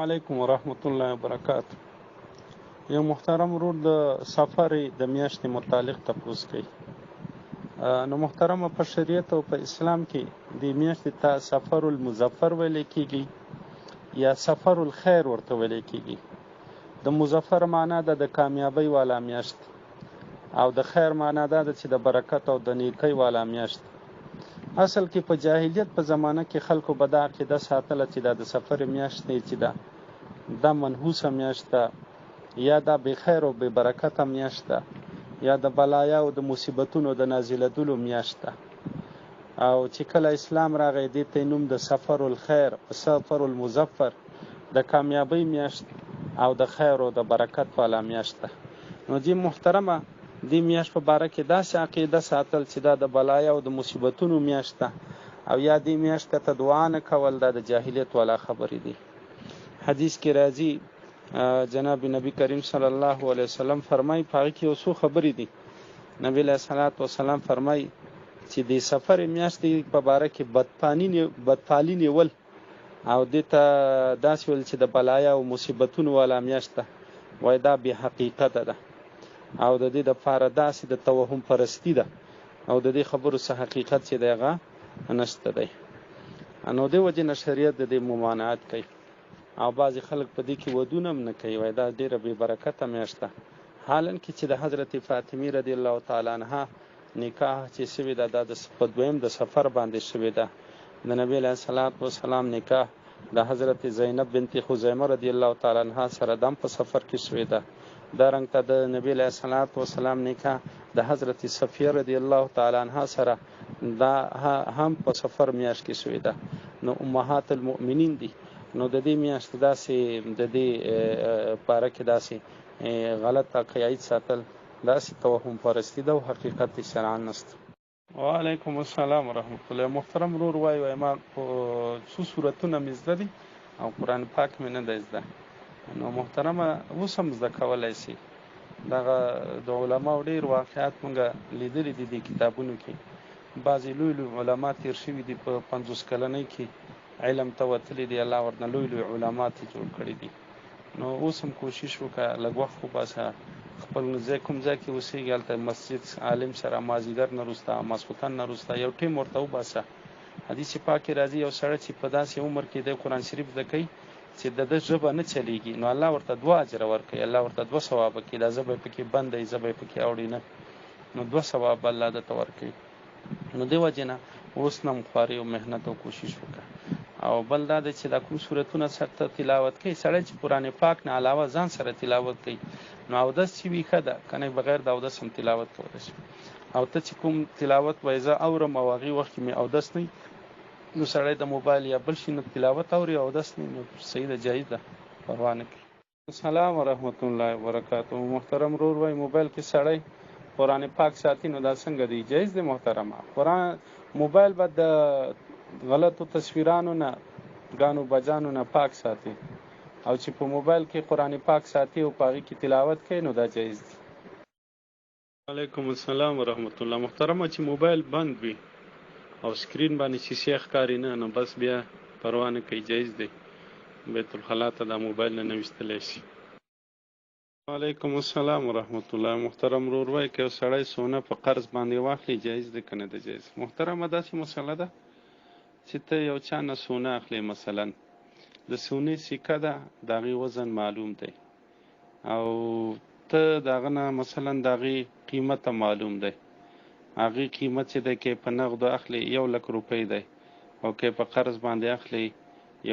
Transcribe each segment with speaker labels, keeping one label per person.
Speaker 1: علیکم ورحمت الله وبرکاته. یو محترم ورور د سفر د میاشتې متعلق تپوس کوي. نو محترمه، په شریعت او په اسلام کې د میاشتې ته سفر المظفر ویل کېږي یا سفر الخیر ورته ویل کېږي. د مظفر معنا ده د کامیابی والا میاشت، او د خیر معنا ده چې د برکت او د نیکۍ والا میاشت. اصل کې په جاهلیت په زمانه کې خلکو به دا عقیده ساتله چې دا د سفر میاشت دی، چې دا منحوسه میاشت ده، یا دا بې خیر او بې برکته میاشت ده، یا د بلایا او د مصیبتونو د نازلېدلو میاشت ده. او چې کله اسلام راغی دې ته نوم د سفر الخیر، سفر المظفر، د کامیابی میاشت او د خیر او د برکت والا میاشت ده. نو دې محترمه، دې میاشت په باره کې داسې عقیده ساتل چې دا د بلایا او د مصیبتونو میاشت ده، او یا دې میاشت ته دعا نه کول، دا د جاهلیت والا خبرې دي. حدیث کې راځي، جناب نبی کریم صلی الله علیه وسلم فرمایي، په هغه کې یو څو خبرې دي. نبی علیه الصلاة والسلام فرمایي چې د سفر میاشتې په باره کې بدپالي نیول او دې ته داسې ویل چې د بلایا او مصیبتونو والا میاشت ده، وایي دا بې حقیقته ده، او د دې دپاره داسې د توهم پرستی ده، او د دې خبرو څه حقیقت چې دی هغه نشته دی. نو دې وجې نه شریعت د دې ممانعت کوي، او بعضې خلک په دې کې ودونه هم نه کوي، وایي دا ډېره بې برکته میاشت ده. حالا کې چې د حضرت فاطمې رضی الله تعالی عنها نکاح چې شوې ده، دا په دویم د سفر باندې شوې ده. د نبی علیه الصلاة والسلام نکاح د حضرت زینب بنت خزیمه رضی الله تعالی عنها سره دم په سفر کې شوې ده. دارنګ ته د نبی علیه الصلاة والسلام نکاح د حضرت صفیه رضی الله تعالی عنها سره دا هم په سفر میاشت کې شوې ده. نو امهات المؤمنین دي. نو د دې میاشت داسې د دې باره کې داسې غلط عقاید ساتل داسې توهم پرستی ده، او حقیقت شرعا نشته. وعلیکم السلام ورحمت الله. محترم ورور وایي ما څو صورتونه مې زده دي او قرآن پاک مې نه دی زده. نو محترمه، اوس هم زده کولی شي. دغه د علماو ډېر واقعات مونږ لیدلي دي د کتابونو کې. بعضې لوی لوی علما تیر شوي دي، په 50 کلنۍ کې علم ته وتلي دي، الله ورنه لوی لوی علما ته جوړ کړي دي. نو اوس هم کوشش وکړه، لږ وخت وباسه، خپل ځای کوم ځای کې اوسېږي هلته مسجد عالم سره مازدیګر نه وروسته ماسخوتن نه وروسته یو ټیم ورته وباسه. حدیث پاک کې راځي یو سړی چې په داسې عمر کې د قرآن شریف زده کوي چې د ده ژبه نه چلیږي، نو الله ورته 2 اجره ورکوي، الله ورته 2 ثوابه کوي. دا ژبه یې پکې بنده وي، ژبه یې پکې اوړي نه، نو 2 ثواب الله درته ورکوي. نو دې وجې نه اوس نه هم خواري او محنت او کوشش وکړه. او بل دا دی چې دا کوم صورتونه سره تلاوت کوي سړی، چې قرآن پاک نه علاوه ځان سره تلاوت کوي، نو اودس چې وي ښه ده، که نه بغیر د اودس هم تلاوت کولی شي. او ته چې کوم تلاوت وایي زه اورم او هغې وخت کې مې اودس نه وي، نو سړی د موبایل یا بل شي نه تلاوت اوري او اودس نه، نو صحیح ده، جایز ده، پروا نه کوي. السلام ورحمت الله وبرکاته. محترم ورور وایي موبایل کې سړی قرآن پاک ساتي، نو دا څنګه دی؟ جایز دی محترمه. موبایل به د غلطو تصویرانو نه، ګانو بجانو نه پاک ساتي، او چې په موبایل کې قرآن پاک ساتي او په هغې کې تلاوت کوي، نو دا جایز دی. وعلیکم السلام ورحمت الله. محترمه، چې موبایل بند وي او سکرین باندې شیشې ښکاري نه، نو بس بیا پروا نه کوي، جایز دی. بیت الخلا ته دا موبایل نه ویستلی شي. وعلیکم السلام ورحمت الله. محترم ورور وایي که یو سړی سونه په قرض باندې واخلي، جایز دی که نه دی جایز؟ محترمه، داسې مسله ده چې ته یو چا نه سونه اخلي، مثلا د سونې سکه ده، د هغې وزن معلوم دی، او ته د هغه نه مثلا د هغې قیمت معلوم دی، هغې قیمت چې دی که په نغدو اخلي 1 لک روپۍ دی، او که په قرض باندې اخلي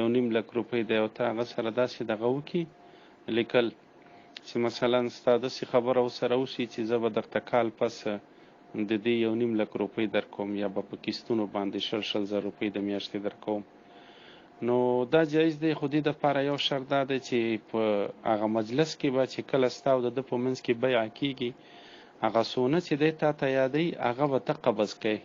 Speaker 1: 1.5 لک روپۍ دی، او ته هغه سره داسې دغه وکړي لیکل چې مثلا ستا داسې خبره ورسره وشي چې زه به درته کال پس د دې 1.5 لک روپۍ در کوم، یا به په کیستونو باندې شل زر روپۍ د میاشتې در کوم، نو دا جایز دی. خو دې دپاره یو شرط دا دی چې په هغه مجلس کې به چې کله ستا او د ده په منځ کې بیعه کېږي، هغه سونه چې دی تا ته یادوي هغه به ته قبض کوې،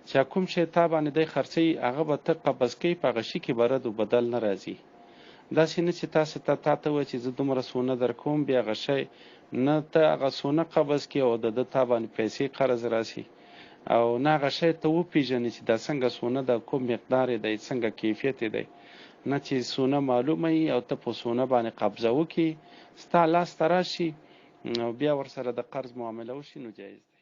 Speaker 1: چې کوم شی تا باندې دی خرڅوي هغه به ته قبض کوې، په هغه شي کې به رد و بدل نه راځي. داسې نه چې تاسو تا ته وایي چې زه دومره سونه در کوم، بیا هغه شی نه ته هغه سونه قبض کړي او د ده تا باندې پیسې قرض راسي، او نه هغه شی ته وپېژنې چې دا څنګه سونه ده، کوم مقدار یې دی، څنګه کیفیت یې دی، نه چې سونه معلومه وي او ته په سونه باندې قبضه وکړي، ستا لاس ته راشي او بیا ورسره د قرض معامله وشي، نو جایز دی.